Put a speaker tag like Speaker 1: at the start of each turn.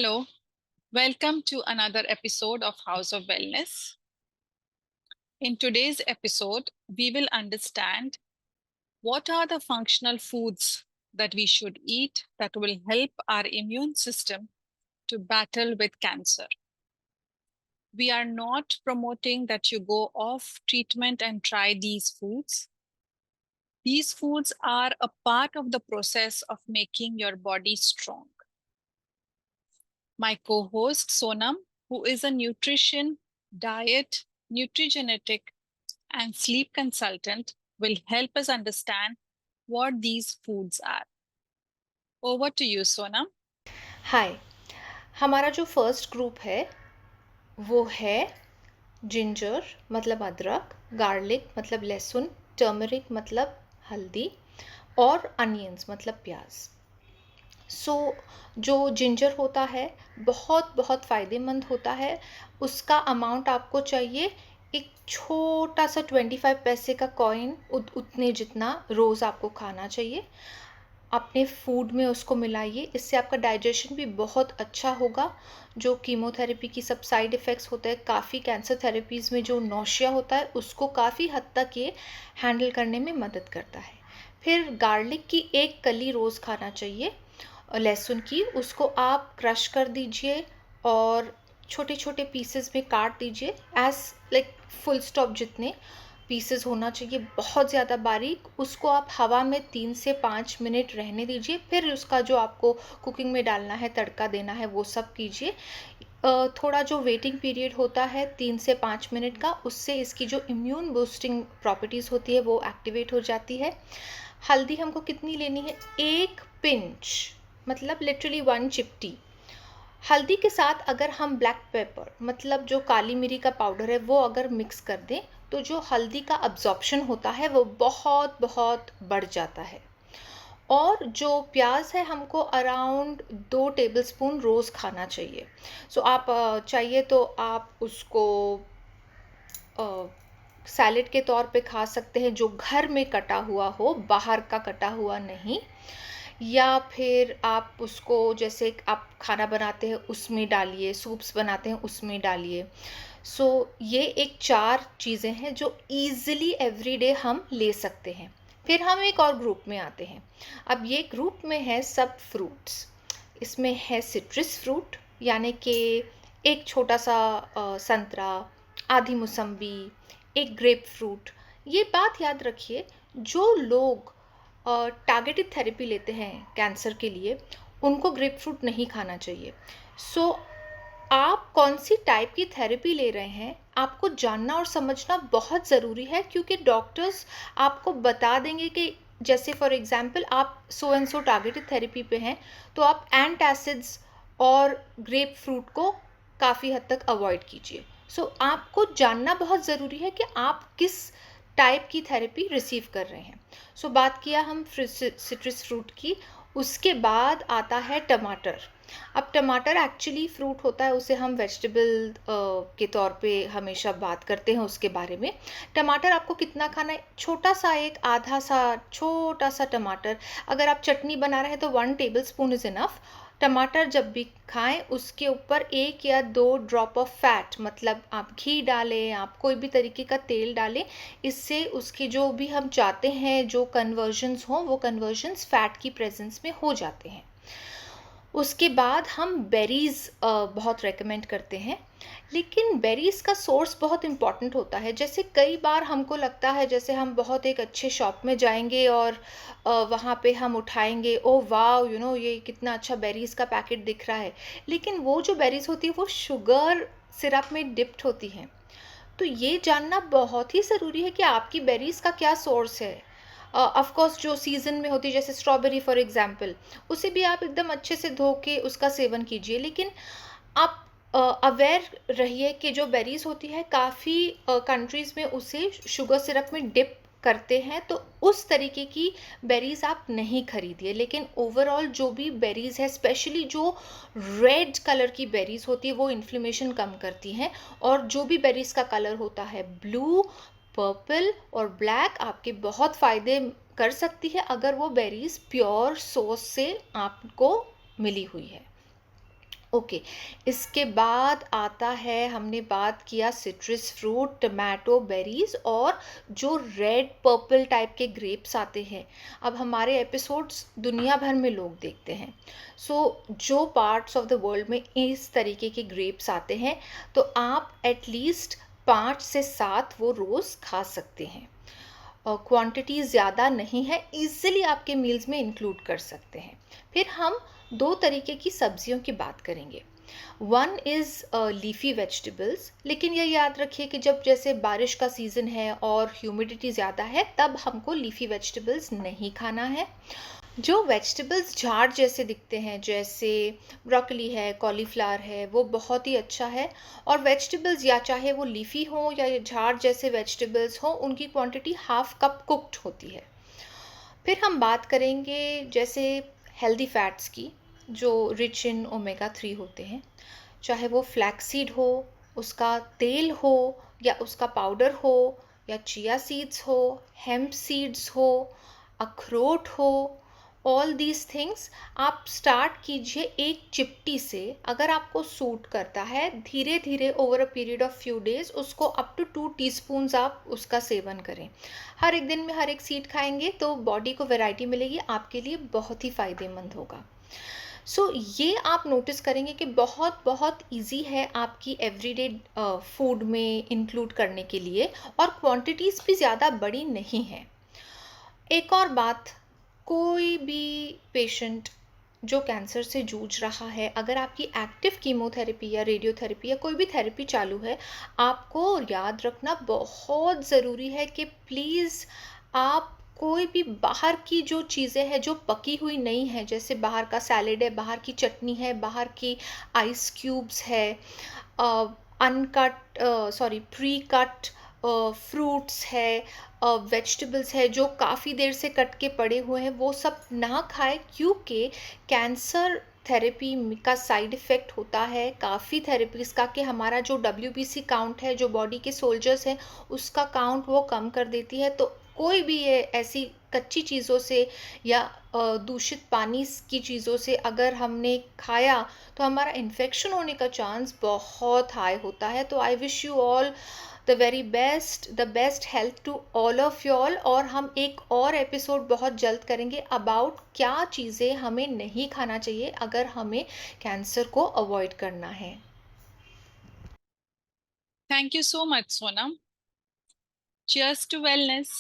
Speaker 1: Hello, welcome to another episode of House of Wellness. In today's episode, we will understand what are the functional foods that we should eat that will help our immune system to battle with cancer. We are not promoting that you go off treatment and try these foods. These foods are a part of the process of making your body strong. My co-host Sonam, who is a nutrition, diet, nutrigenetic, and sleep consultant, will help us understand what these foods are. Over to you, Sonam.
Speaker 2: हाय। हमारा जो first group है वो है ginger मतलब अदरक, garlic मतलब लहसुन, turmeric मतलब हल्दी और अनियंस मतलब प्याज। सो जो जिंजर होता है बहुत बहुत फ़ायदेमंद होता है। उसका अमाउंट आपको चाहिए एक छोटा सा 25 पैसे का कॉइन, उतने जितना रोज़ आपको खाना चाहिए। अपने फूड में उसको मिलाइए, इससे आपका डाइजेशन भी बहुत अच्छा होगा। जो कीमोथेरेपी की सब साइड इफ़ेक्ट्स होते हैं, काफ़ी कैंसर थेरेपीज़ में जो नौशिया होता है उसको काफ़ी हद तक ये हैंडल करने में मदद करता है। फिर गार्लिक की एक कली रोज़ खाना चाहिए। लहसुन की उसको आप क्रश कर दीजिए और छोटे छोटे पीसेस में काट दीजिए, एज लाइक फुल स्टॉप जितने पीसेस होना चाहिए, बहुत ज़्यादा बारीक। उसको आप हवा में 3 से 5 मिनट रहने दीजिए। फिर उसका जो आपको कुकिंग में डालना है, तड़का देना है, वो सब कीजिए। थोड़ा जो वेटिंग पीरियड होता है 3 से 5 मिनट का, उससे इसकी जो इम्यून बूस्टिंग प्रॉपर्टीज़ होती है वो एक्टिवेट हो जाती है। हल्दी हमको कितनी लेनी है? 1 पिंच, मतलब लिटरली 1 चिपटी। हल्दी के साथ अगर हम ब्लैक पेपर मतलब जो काली मिरी का पाउडर है वो अगर मिक्स कर दें तो जो हल्दी का अब्जॉर्प्शन होता है वो बहुत बहुत बढ़ जाता है। और जो प्याज है हमको अराउंड 2 टेबलस्पून रोज़ खाना चाहिए। सो आप चाहिए तो आप उसको सैलेड के तौर पे खा सकते हैं, जो घर में कटा हुआ हो, बाहर का कटा हुआ नहीं। या फिर आप उसको जैसे आप खाना बनाते हैं उसमें डालिए, सूप्स बनाते हैं उसमें डालिए। सो ये एक 4 चीज़ें हैं जो ईज़िली एवरीडे हम ले सकते हैं। फिर हम एक और ग्रुप में आते हैं। अब ये ग्रुप में है सब फ्रूट्स। इसमें है सिट्रस फ्रूट, यानी कि एक छोटा सा संतरा, आधी मौसम्बी, एक ग्रेप फ्रूट। ये बात याद रखिए, जो लोग टारगेटेड थेरेपी लेते हैं कैंसर के लिए, उनको ग्रेप फ्रूट नहीं खाना चाहिए। सो आप कौन सी टाइप की थेरेपी ले रहे हैं आपको जानना और समझना बहुत ज़रूरी है, क्योंकि डॉक्टर्स आपको बता देंगे कि जैसे फॉर एग्जांपल आप so and so targeted therapy पे हैं तो आप एंटासिड्स और ग्रेप फ्रूट को काफ़ी हद तक अवॉइड कीजिए। सो आपको जानना बहुत ज़रूरी है कि आप किस टाइप की थेरेपी रिसीव कर रहे हैं। सो बात किया हम सिट्रस फ्रूट की। उसके बाद आता है टमाटर। अब टमाटर एक्चुअली फ्रूट होता है, उसे हम वेजिटेबल के तौर पे हमेशा बात करते हैं उसके बारे में। टमाटर आपको कितना खाना है? छोटा सा, एक आधा सा छोटा सा टमाटर। अगर आप चटनी बना रहे हैं तो 1 टेबलस्पून इज़ इनफ। टमाटर जब भी खाएं उसके ऊपर 1 या 2 ड्रॉप ऑफ फैट, मतलब आप घी डालें, आप कोई भी तरीके का तेल डालें। इससे उसके जो भी हम चाहते हैं जो कन्वर्जन्स हों, वो कन्वर्जन्स फैट की प्रेजेंस में हो जाते हैं। उसके बाद हम बेरीज़ बहुत रेकमेंड करते हैं, लेकिन बेरीज़ का सोर्स बहुत इम्पॉर्टेंट होता है। जैसे कई बार हमको लगता है जैसे हम बहुत एक अच्छे शॉप में जाएंगे और वहाँ पे हम उठाएंगे, ओ वाह ये कितना अच्छा बेरीज़ का पैकेट दिख रहा है, लेकिन वो जो बेरीज़ होती है वो शुगर सिरप में डिप्ट होती हैं। तो ये जानना बहुत ही ज़रूरी है कि आपकी बेरीज़ का क्या सोर्स है। ऑफ कोर्स जो सीज़न में होती है, जैसे स्ट्रॉबेरी फॉर एग्जांपल, उसे भी आप एकदम अच्छे से धो के उसका सेवन कीजिए, लेकिन आप अवेयर रहिए कि जो बेरीज़ होती है काफ़ी कंट्रीज़ में उसे शुगर सिरप में डिप करते हैं, तो उस तरीके की बेरीज़ आप नहीं खरीदिए। लेकिन ओवरऑल जो भी बेरीज़ है, स्पेशली जो रेड कलर की बेरीज़ होती है, वो इन्फ्लेमेशन कम करती हैं। और जो भी बेरीज़ का कलर होता है ब्लू, पर्पल और ब्लैक, आपके बहुत फ़ायदे कर सकती है अगर वो बेरीज़ प्योर सोर्स से आपको मिली हुई है। ओके, इसके बाद आता है, हमने बात किया सिट्रस फ्रूट, टमाटो, बेरीज और जो रेड पर्पल टाइप के ग्रेप्स आते हैं। अब हमारे एपिसोड्स दुनिया भर में लोग देखते हैं, सो जो पार्ट्स ऑफ द वर्ल्ड में इस तरीके के ग्रेप्स आते हैं, तो आप एटलीस्ट 5 से 7 वो रोज़ खा सकते हैं। क्वांटिटी ज़्यादा नहीं है, इजीली आपके मील्स में इंक्लूड कर सकते हैं। फिर हम 2 तरीके की सब्जियों की बात करेंगे। वन इज़ लीफी वेजिटेबल्स, लेकिन ये याद रखिए कि जब जैसे बारिश का सीज़न है और ह्यूमिडिटी ज़्यादा है, तब हमको लीफी वेजिटेबल्स नहीं खाना है। जो वेजिटेबल्स झाड़ जैसे दिखते हैं, जैसे ब्रोकली है, कॉलीफ्लावर है, वो बहुत ही अच्छा है। और वेजिटेबल्स या चाहे वो लीफी हो या ये झाड़ जैसे वेजिटेबल्स हो, उनकी क्वांटिटी हाफ कप कुक्ड होती है। फिर हम बात करेंगे जैसे हेल्दी फैट्स की, जो रिच इन ओमेगा 3 होते हैं, चाहे वो फ्लैक्सीड हो, उसका तेल हो, या उसका पाउडर हो, या चिया सीड्स हो, हेम्प सीड्स हो, अखरोट हो। ऑल दीज थिंग्स आप स्टार्ट कीजिए एक चिपटी से। अगर आपको सूट करता है, धीरे धीरे over a period of few days उसको अप टू 2 टीस्पून्स आप उसका सेवन करें। हर एक दिन में हर एक सीड खाएंगे तो बॉडी को वैरायटी मिलेगी, आपके लिए बहुत ही फ़ायदेमंद होगा। सो ये आप नोटिस करेंगे कि बहुत बहुत इजी है आपकी एवरीडे फूड में इंक्लूड करने के लिए, और क्वांटिटीज़ भी ज़्यादा बड़ी नहीं है। एक और बात, कोई भी पेशेंट जो कैंसर से जूझ रहा है, अगर आपकी एक्टिव कीमोथेरेपी या रेडियोथेरेपी या कोई भी थेरेपी चालू है, आपको याद रखना बहुत ज़रूरी है कि प्लीज़ आप कोई भी बाहर की जो चीज़ें हैं जो पकी हुई नहीं है, जैसे बाहर का सैलेड है, बाहर की चटनी है, बाहर की आइस क्यूब्स है, uncut sorry pre cut fruits है, वेजिटेबल्स है जो काफ़ी देर से कट के पड़े हुए हैं, वो सब ना खाएं, क्योंकि कैंसर थेरेपी का साइड इफ़ेक्ट होता है काफ़ी थेरेपीज़ का, कि हमारा जो WBC काउंट है, जो बॉडी के सोल्जर्स हैं, उसका काउंट वो कम कर देती है। तो कोई भी ये ऐसी कच्ची चीज़ों से या दूषित पानी की चीज़ों से अगर हमने खाया, तो हमारा इन्फेक्शन होने का चांस बहुत हाई होता है। तो I wish you all the best health to all of you all. और हम एक और एपिसोड बहुत जल्द करेंगे अबाउट क्या चीज़ें हमें नहीं खाना चाहिए अगर हमें कैंसर को अवॉइड करना है।
Speaker 1: Thank you so much, Sonam. Cheers to wellness.